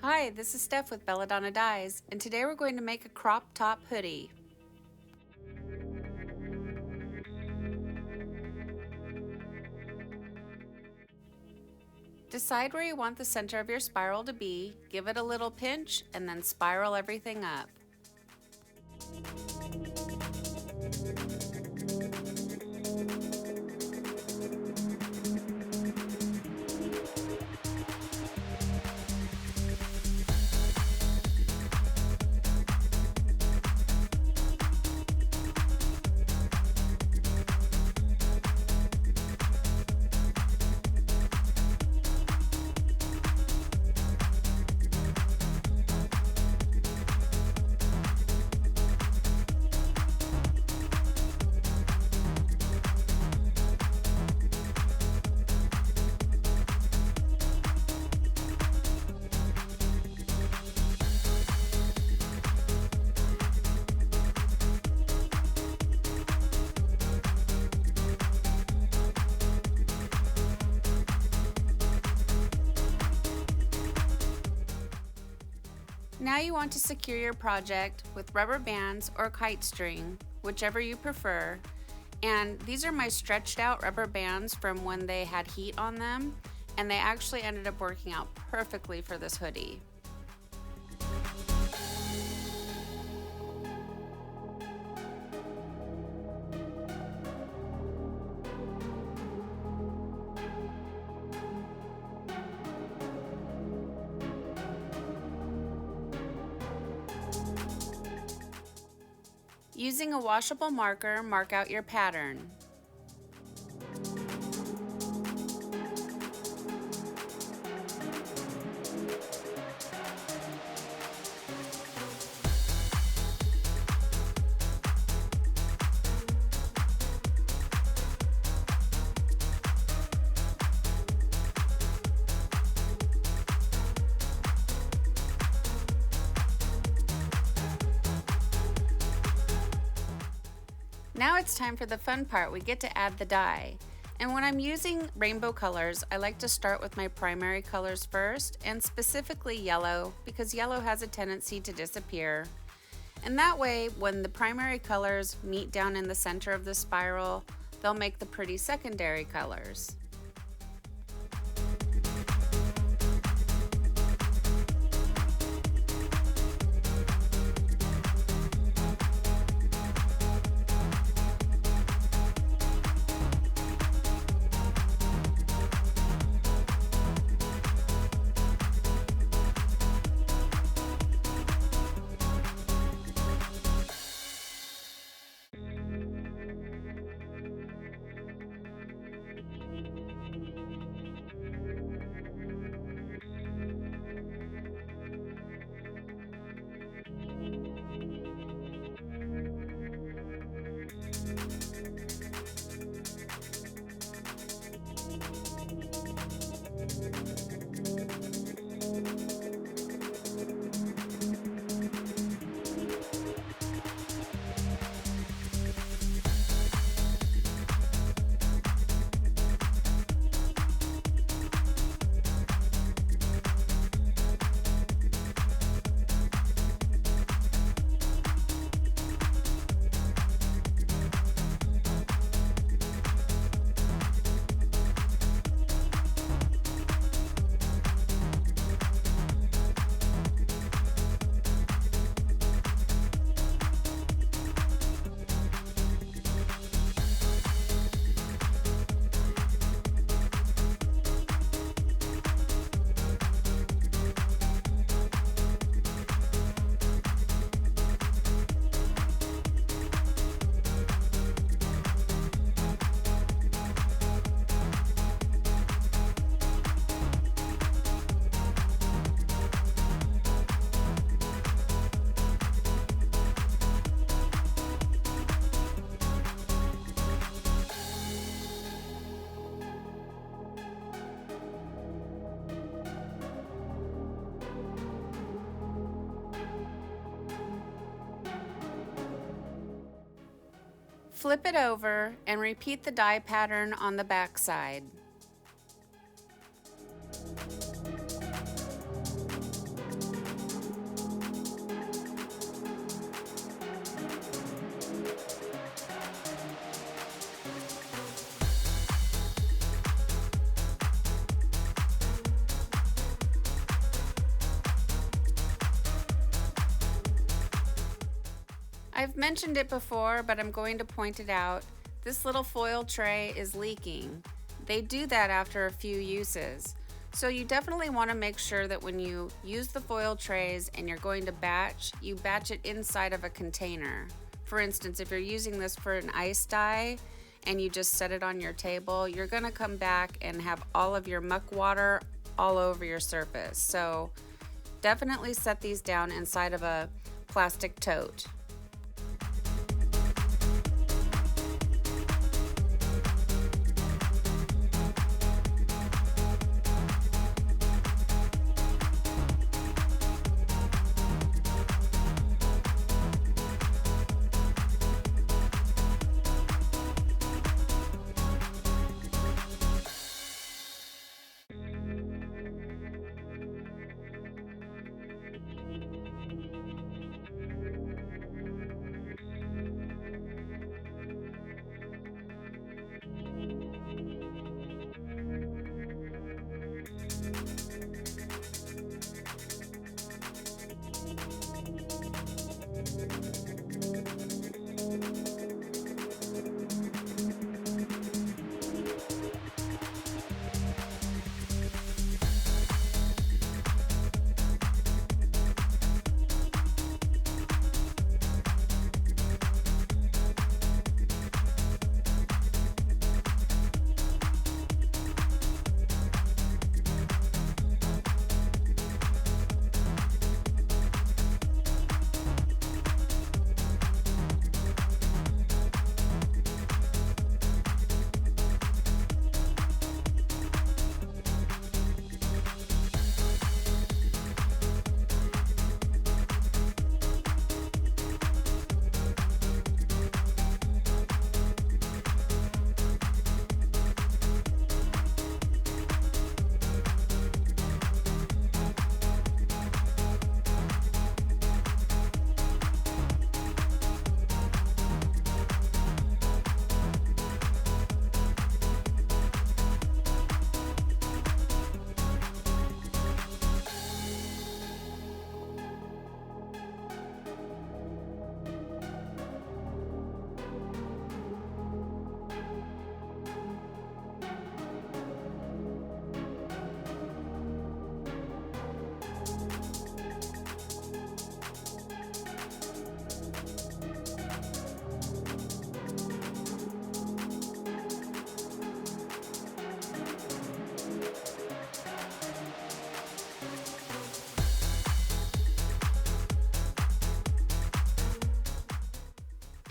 Hi, this is Steph with Belladonna Dyes, and today we're going to make a crop top hoodie. Decide where you want the center of your spiral to be, give it a little pinch, and then spiral everything up. Now you want to secure your project with rubber bands or kite string, whichever you prefer. And these are my stretched out rubber bands from when they had heat on them, and they actually ended up working out perfectly for this hoodie. Using a washable marker, mark out your pattern. Now it's time for the fun part. We get to add the dye. And when I'm using rainbow colors, I like to start with my primary colors first, and specifically yellow, because yellow has a tendency to disappear. And that way, when the primary colors meet down in the center of the spiral, they'll make the pretty secondary colors. Flip it over and repeat the dye pattern on the back side. I've mentioned it before, but I'm going to point it out. This little foil tray is leaking. They do that after a few uses. So you definitely want to make sure that when you use the foil trays and you're going to batch, you batch it inside of a container. For instance, if you're using this for an ice dye and you just set it on your table, you're going to come back and have all of your muck water all over your surface. So definitely set these down inside of a plastic tote.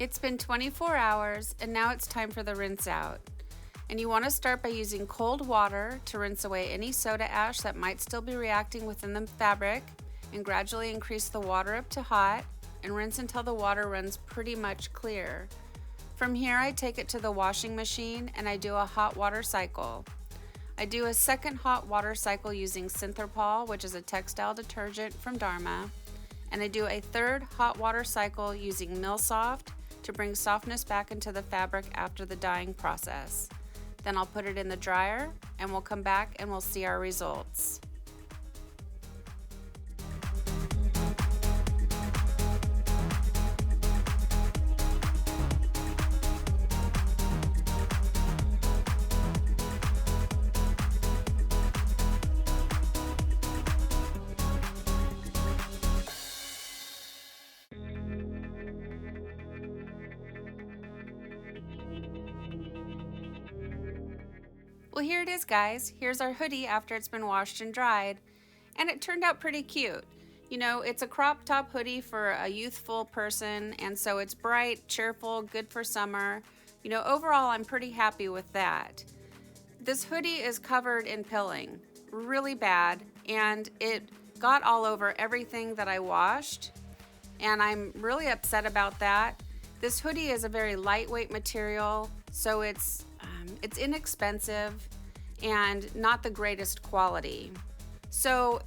It's been 24 hours and now it's time for the rinse out. And you want to start by using cold water to rinse away any soda ash that might still be reacting within the fabric, and gradually increase the water up to hot and rinse until the water runs pretty much clear. From here I take it to the washing machine and I do a hot water cycle. I do a second hot water cycle using Synthropol, which is a textile detergent from Dharma, and I do a third hot water cycle using Millsoft to bring softness back into the fabric after the dyeing process. Then I'll put it in the dryer and we'll come back and we'll see our results. Well, here it is, guys. Here's our hoodie after it's been washed and dried, and it turned out pretty cute. You know, it's a crop top hoodie for a youthful person, and so it's bright, cheerful, good for summer. You know, overall, I'm pretty happy with that. This hoodie is covered in pilling, really bad, and it got all over everything that I washed, and I'm really upset about that. This hoodie is a very lightweight material, so it's inexpensive and not the greatest quality. So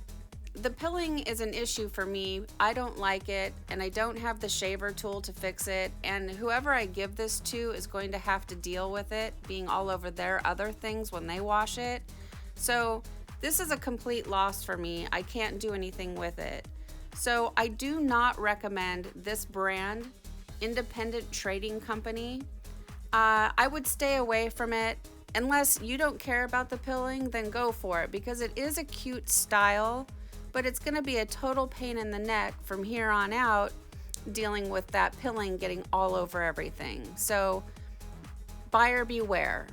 the pilling is an issue for me. I don't like it, and I don't have the shaver tool to fix it, and whoever I give this to is going to have to deal with it being all over their other things when they wash it. So this is a complete loss for me. I can't do anything with it. So I do not recommend this brand independent trading company. I would stay away from it. Unless you don't care about the pilling, then go for it, because it is a cute style, but it's going to be a total pain in the neck from here on out, dealing with that pilling getting all over everything. So buyer beware.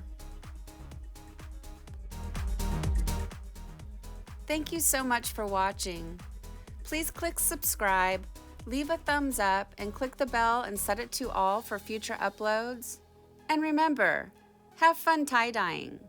Thank you so much for watching. Please click subscribe, leave a thumbs up, and click the bell and set it to all for future uploads. And remember, have fun tie-dyeing.